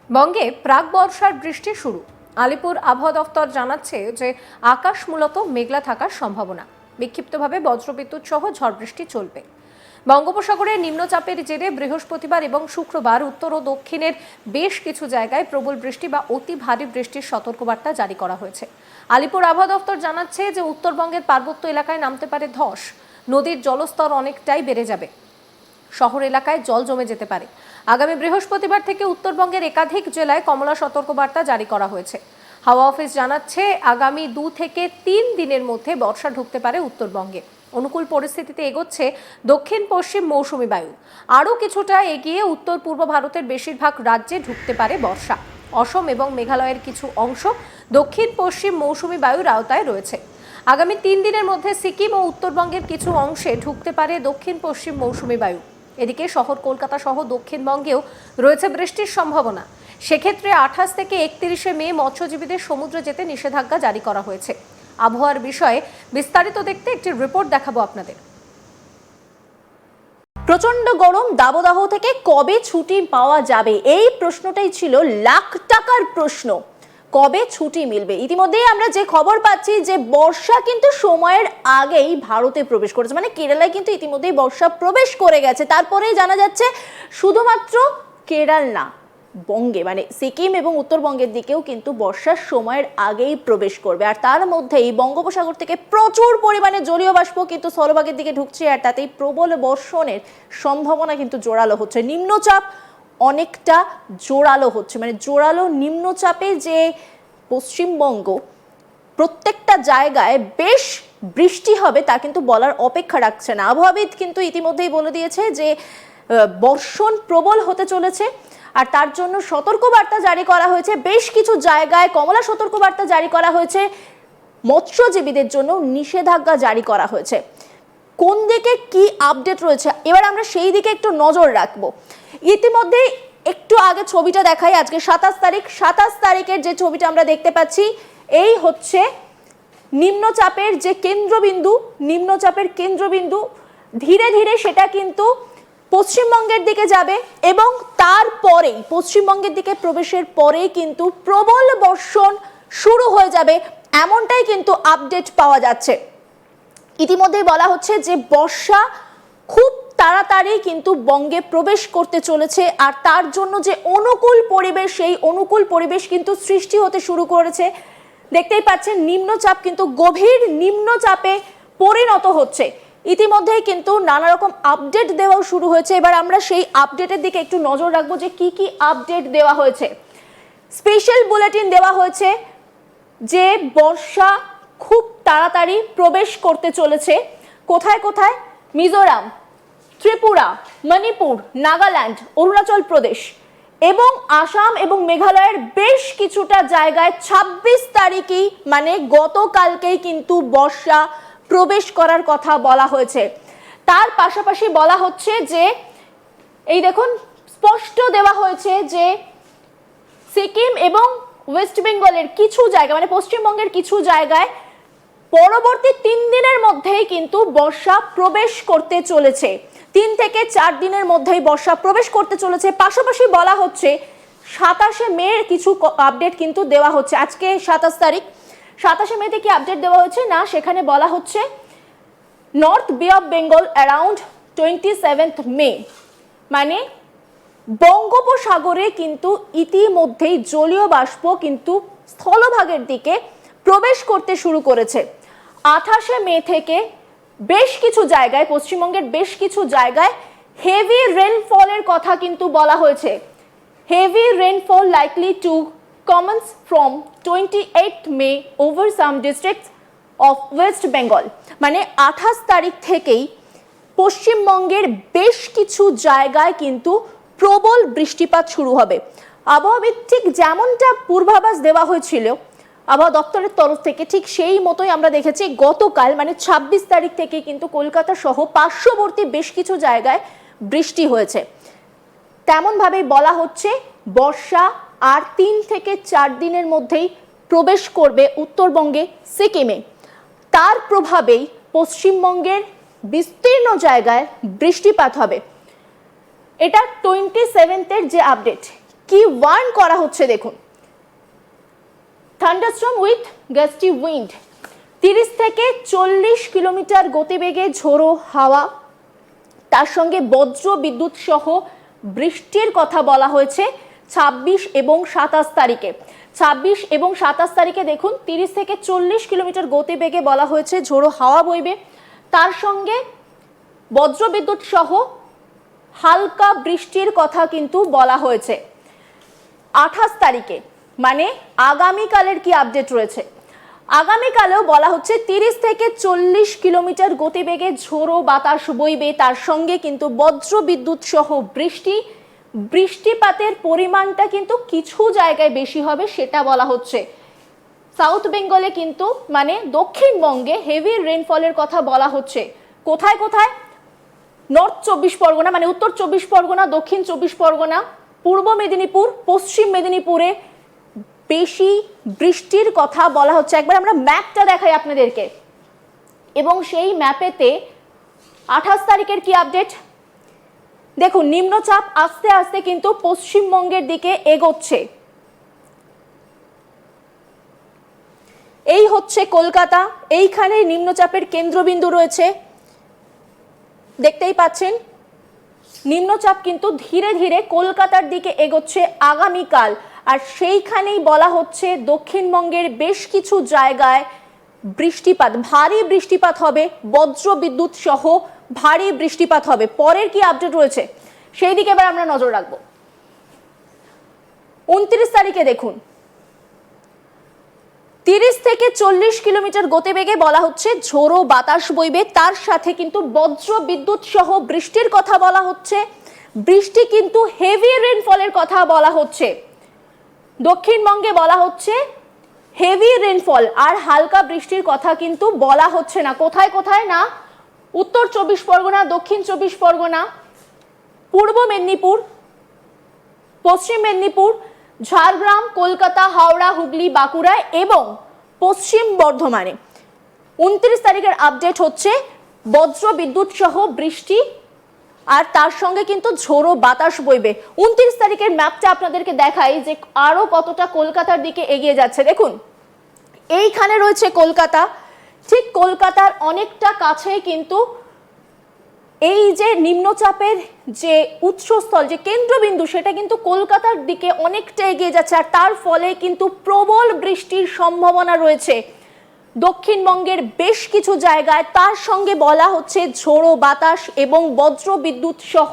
বঙ্গে প্রাক বর্ষার বৃষ্টি শুরু। আলিপুর আবহাওয়া দফতর জানাচ্ছে যে আকাশ মূলত মেঘলা থাকার সম্ভাবনা। বিক্ষিপ্তভাবে বজ্রবিদ্যুৎ সহ ঝড় বৃষ্টি চলবে। বঙ্গোপসাগরে নিম্নচাপের জেরে বৃহস্পতিবার এবং শুক্রবার উত্তর ও দক্ষিণের বেশ কিছু জায়গায় প্রবল বৃষ্টি বা অতি ভারী বৃষ্টির সতর্কবার্তা জারি করা হয়েছে। আলিপুর আবহাওয়া দফতর জানাচ্ছে যে উত্তরবঙ্গের পার্বত্য এলাকায় নামতে পারে ধস, নদীর জলস্তর অনেকটাই বেড়ে যাবে, শহর এলাকায় জল জমে যেতে পারে। আগামী বৃহস্পতিবার থেকে উত্তরবঙ্গের একাধিক জেলায় কমলা সতর্কবার্তা জারি করা হয়েছে। হাওয়া অফিস জানাচ্ছে আগামী 2 থেকে 3 দিনের মধ্যে বর্ষা ঢুকতে পারে উত্তরবঙ্গে। অনুকূল পরিস্থিতিতে এগোচ্ছে দক্ষিণ পশ্চিম মৌসুমী বায়ু। আরও কিছুটা এগিয়ে উত্তর পূর্ব ভারতের বেশিরভাগ রাজ্যে ঢুকতে পারে বর্ষা। অসম এবং মেঘালয়ের কিছু অংশ দক্ষিণ পশ্চিম মৌসুমী বায়ুর আওতায় রয়েছে। আগামী 3 দিনের মধ্যে সিকিম ও উত্তরবঙ্গের কিছু অংশে ঢুকতে পারে দক্ষিণ পশ্চিম মৌসুমী বায়ু। এদিকে শহর কলকাতা সহ দক্ষিণবঙ্গেও রয়েছে বৃষ্টির সম্ভাবনা। সেক্ষেত্রে 28 থেকে 31 মে মৎস্যজীবীদের সমুদ্রে যেতে নিষেধাজ্ঞা জারি করা হয়েছে। আবহাওয়ার বিষয়ে বিস্তারিত দেখতে একটি রিপোর্ট দেখাবো আপনাদের। প্রচন্ড গরম দাবদাহ থেকে কবে ছুটি পাওয়া যাবে, এই প্রশ্নটাই ছিল লাখ টাকার প্রশ্ন। কবে ছুটি মিলবে? ইতিমধ্যেই আমরা যে খবর পাচ্ছি যে বর্ষা কিন্তু সময়ের আগেই ভারতে প্রবেশ করেছে, মানে কেরালায় কিন্তু ইতিমধ্যেই বর্ষা প্রবেশ করে গেছে। তারপরেই জানা যাচ্ছে শুধুমাত্র কেরল না, বঙ্গে মানে সিকিম এবং উত্তরবঙ্গের দিকেও কিন্তু বর্ষার সময়ের আগেই প্রবেশ করবে। আর তার মধ্যেই বঙ্গোপসাগর থেকে প্রচুর পরিমাণে জলীয় বাষ্প কিন্তু স্থলভাগের দিকে ঢুকছে, আর তাতেই প্রবল বর্ষণের সম্ভাবনা কিন্তু জোরালো হচ্ছে। নিম্নচাপ অনেকটা জোরালো হচ্ছে, মানে জোরালো নিম্নচাপে যে পশ্চিমবঙ্গ প্রত্যেকটা জায়গায় বেশ বৃষ্টি হবে তা কিন্তু বলার অপেক্ষা রাখছে না। আবহাওয়াবিদ কিন্তু ইতিমধ্যেই বলে দিয়েছে যে বর্ষণ প্রবল হতে চলেছে, আর তার জন্য সতর্কবার্তা জারি করা হয়েছে। বেশ কিছু জায়গায় কমলা সতর্কবার্তা জারি করা হয়েছে, মৎস্যজীবীদের জন্য নিষেধাজ্ঞা জারি করা হয়েছে। কোন দিকে কি আপডেট রয়েছে এবার আমরা সেই দিকে একটু নজর রাখবো। ইতিমধ্যে একটু আগে ছবিটা দেখাই, আজকে 27 তারিখের যে ছবিটা আমরা দেখতে পাচ্ছি, এই হচ্ছে নিম্নচাপের যে কেন্দ্রবিন্দু। নিম্নচাপের কেন্দ্রবিন্দু ধীরে ধীরে সেটা কিন্তু পশ্চিমবঙ্গের দিকে যাবে এবং তারপরেই পশ্চিমবঙ্গের দিকে প্রবেশের পরেই কিন্তু প্রবল বর্ষণ শুরু হয়ে যাবে, এমনটাই কিন্তু আপডেট পাওয়া যাচ্ছে। ইতিমধ্যেই বলা হচ্ছে যে বর্ষা খুব তাড়াতাড়ি কিন্তু বঙ্গে প্রবেশ করতে চলেছে, আর তার জন্য যে অনুকূল পরিবেশ, সেই অনুকূল পরিবেশ কিন্তু সৃষ্টি হতে শুরু করেছে। দেখতেই পাচ্ছেন নিম্নচাপ কিন্তু গভীর নিম্নচাপে পরিণত হচ্ছে। ইতিমধ্যেই কিন্তু নানা রকম আপডেট দেওয়াও শুরু হয়েছে। এবার আমরা সেই আপডেটের দিকে একটু নজর রাখবো যে কি কি আপডেট দেওয়া হয়েছে। স্পেশাল বুলেটিন দেওয়া হয়েছে যে বর্ষা খুব তাড়াতাড়ি প্রবেশ করতে চলেছে। কোথায় কোথায়? মিজোরাম, ত্রিপুরা, মণিপুর, নাগাল্যান্ড, অরুণাচল প্রদেশ এবং আসাম এবং মেঘালয়ের বেশ কিছুটা জায়গায় 26 তারিখেই মানে গতকালকেই কিন্তু বর্ষা প্রবেশ করার কথা বলা হয়েছে। তার পাশাপাশি বলা হচ্ছে যে এই দেখুন স্পষ্ট দেওয়া হয়েছে যে সিকিম এবং ওয়েস্ট বেঙ্গলের কিছু জায়গা মানে পশ্চিমবঙ্গের কিছু জায়গায় পরবর্তী 3 দিনের মধ্যেই কিন্তু বর্ষা প্রবেশ করতে চলেছে। 3 থেকে 4 দিনের মধ্যেই বর্ষা প্রবেশ করতে চলেছে। পাশাপাশি বলা হচ্ছে 27 মে কিছু আপডেট কিন্তু দেওয়া হচ্ছে। আজকে 27 তারিখ, 27 মেতে কি আপডেট দেওয়া হচ্ছে না, সেখানে বলা হচ্ছে নর্থ বে অফ বেঙ্গল অ্যারাউন্ড 27 মে, মানে বঙ্গোপসাগরে কিন্তু ইতিমধ্যেই জলীয় বাষ্প কিন্তু স্থলভাগের দিকে প্রবেশ করতে শুরু করেছে। 28 মে থেকে বেশ কিছু জায়গায় পশ্চিমবঙ্গের বেশ কিছু জায়গায় হেভি রেনফলের কথা কিন্তু বলা হয়েছে। Heavy rainfall likely to commence from 28 May over some districts of West Bengal, মানে 28 তারিখ থেকেই পশ্চিমবঙ্গের বেশ কিছু জায়গায় কিন্তু প্রবল বৃষ্টিপাত শুরু হবে। আবহাওয়াবিদ ঠিক যেমনটা পূর্বাভাস দেওয়া হয়েছিল আবহাওয়া দপ্তরের তরফ থেকে, ঠিক সেই মতোই আমরা দেখেছি গতকাল মানে 26 তারিখ থেকে কিন্তু কলকাতা সহ পার্শ্ববর্তী বেশ কিছু জায়গায় বৃষ্টি হয়েছে। তেমনভাবেই বলা হচ্ছে বর্ষা আর 3 থেকে 4 দিনের মধ্যেই প্রবেশ করবে উত্তরবঙ্গে, সিকিমে। তার প্রভাবেই পশ্চিমবঙ্গের বিস্তীর্ণ জায়গায় বৃষ্টিপাত হবে। এটা 27 যে আপডেট, কি ওয়ার্ন করা হচ্ছে দেখুন। থান্ডারস্টর্ম উইথ গাস্টি উইন্ড, 30 থেকে 40 কিলোমিটার গতিবেগে ঝোড়ো হাওয়া, তার সঙ্গে বজ্র বিদ্যুৎ সহ বৃষ্টির কথা বলা হয়েছে 26 এবং 27 তারিখে। 26 এবং 27 তারিখে দেখুন 30 থেকে 40 কিলোমিটার গতিবেগে বলা হয়েছে ঝোড়ো হাওয়া বইবে, তার সঙ্গে বজ্র বিদ্যুৎ সহ হালকা বৃষ্টির কথা কিন্তু বলা হয়েছে। 28 তারিখে মানে আগামীকালের কি আপডেট রয়েছে, আগামীকালেও বলা হচ্ছে 30 থেকে 40 কিলোমিটার গতিবেগে ঝোড়ো বাতাস বইবে, তার সঙ্গে কিন্তু বজ্র বিদ্যুৎ সহ বৃষ্টি, বৃষ্টিপাতের পরিমাণটা কিন্তু কিছু জায়গায় বেশি হবে সেটা বলা হচ্ছে। সাউথ বেঙ্গলে কিন্তু মানে দক্ষিণবঙ্গে হেভি রেইনফলের কথা বলা হচ্ছে। কোথায় কোথায়? নর্থ 24 পরগনা মানে উত্তর 24 পরগনা, দক্ষিণ 24 পরগনা, পূর্ব মেদিনীপুর, পশ্চিম মেদিনীপুরে বেশি বৃষ্টির কথা বলা হচ্ছে। একবার আমরা ম্যাপটা দেখাই আপনাদেরকে, এবং সেই ম্যাপেতে 28 তারিখের কি আপডেট দেখুন। নিম্নচাপ আস্তে আস্তে কিন্তু পশ্চিমবঙ্গের দিকে এগোচ্ছে। এই হচ্ছে কলকাতা, এইখানে নিম্নচাপের কেন্দ্রবিন্দু রয়েছে, দেখতেই পাচ্ছেন। নিম্নচাপ কিন্তু ধীরে ধীরে কলকাতার দিকে এগোচ্ছে আগামীকাল, আর সেইখানেই বলা হচ্ছে দক্ষিণবঙ্গের বেশ কিছু জায়গায় বৃষ্টিপাত, ভারী বৃষ্টিপাত হবে, বজ্র বিদ্যুৎ সহ ভারী বৃষ্টিপাত হবে। পরের কি আপডেট রয়েছে সেই দিকে এবার আমরা নজর রাখবো। 29 তারিখে দেখুন 30 থেকে 40 কিলোমিটার গতিবেগে বলা হচ্ছে ঝোড়ো বাতাস বইবে, তার সাথে কিন্তু বজ্র বিদ্যুৎ সহ বৃষ্টির কথা বলা হচ্ছে। বৃষ্টি কিন্তু হেভি রেইনফলের কথা বলা হচ্ছে। দক্ষিণবঙ্গে বলা হচ্ছে হেভি রেইনফল আর হালকা বৃষ্টির কথা কিন্তু বলা হচ্ছে না। কোথায় কোথায় না? উত্তর 24 পরগনা, দক্ষিণ 24 পরগনা, পূর্ব মেদিনীপুর, পশ্চিম মেদিনীপুর, ঝাড়গ্রাম, কলকাতা, হাওড়া, হুগলি, বাঁকুড়া এবং পশ্চিম বর্ধমানে। 29 তারিখের আপডেট হচ্ছে বজ্র বিদ্যুৎ সহ বৃষ্টি আর তার সঙ্গে কিন্তু ঝোড়ো বাতাস বইবে। 29 তারিখের ম্যাপটা আপনাদেরকে দেখাই যে আরো কতটা কলকাতার দিকে এগিয়ে যাচ্ছে। দেখুন এইখানে রয়েছে কলকাতা, ঠিক কলকাতার অনেকটা কাছে কিন্তু এই যে নিম্নচাপের যে উৎসস্থল, যে কেন্দ্রবিন্দু, সেটা কিন্তু কলকাতার দিকে অনেকটা এগিয়ে যাচ্ছে, আর তার ফলে কিন্তু প্রবল বৃষ্টির সম্ভাবনা রয়েছে দক্ষিণবঙ্গের বেশ কিছু জায়গায়। তার সঙ্গে বলা হচ্ছে ঝোড়ো বাতাস এবং বজ্র বিদ্যুৎ সহ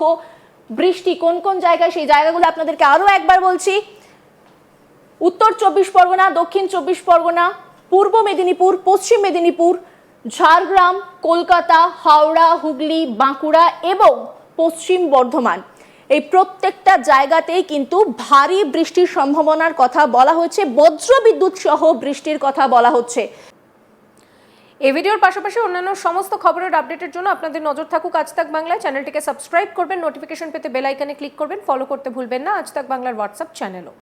বৃষ্টি। কোন কোন জায়গায় সেই জায়গাগুলো আপনাদেরকে আরো একবার বলছি। উত্তর 24 পরগনা, দক্ষিণ 24 পরগনা, পূর্ব মেদিনীপুর, পশ্চিম মেদিনীপুর, ঝাড়গ্রাম, কলকাতা, হাওড়া, হুগলি, বাঁকুড়া এবং পশ্চিম বর্ধমান, এই প্রত্যেকটা জায়গাতেই কিন্তু ভারী বৃষ্টির সম্ভাবনার কথা বলা হয়েছে, বজ্র বিদ্যুৎ সহ বৃষ্টির কথা বলা হচ্ছে। এই ভিডিওর পাশাপাশি অন্যান্য সমস্ত খবরের আপডেটের জন্য আপনাদের নজর থাকুক আজ তাক বাংলায়। চ্যানেলটিকে সাবস্ক্রাইব করবেন, নোটিফিকেশন পেতে বেল আইকনে ক্লিক করবেন, ফলো করতে ভুলবেন না আজ তাক বাংলার হোয়াটসঅ্যাপ চ্যানেলও।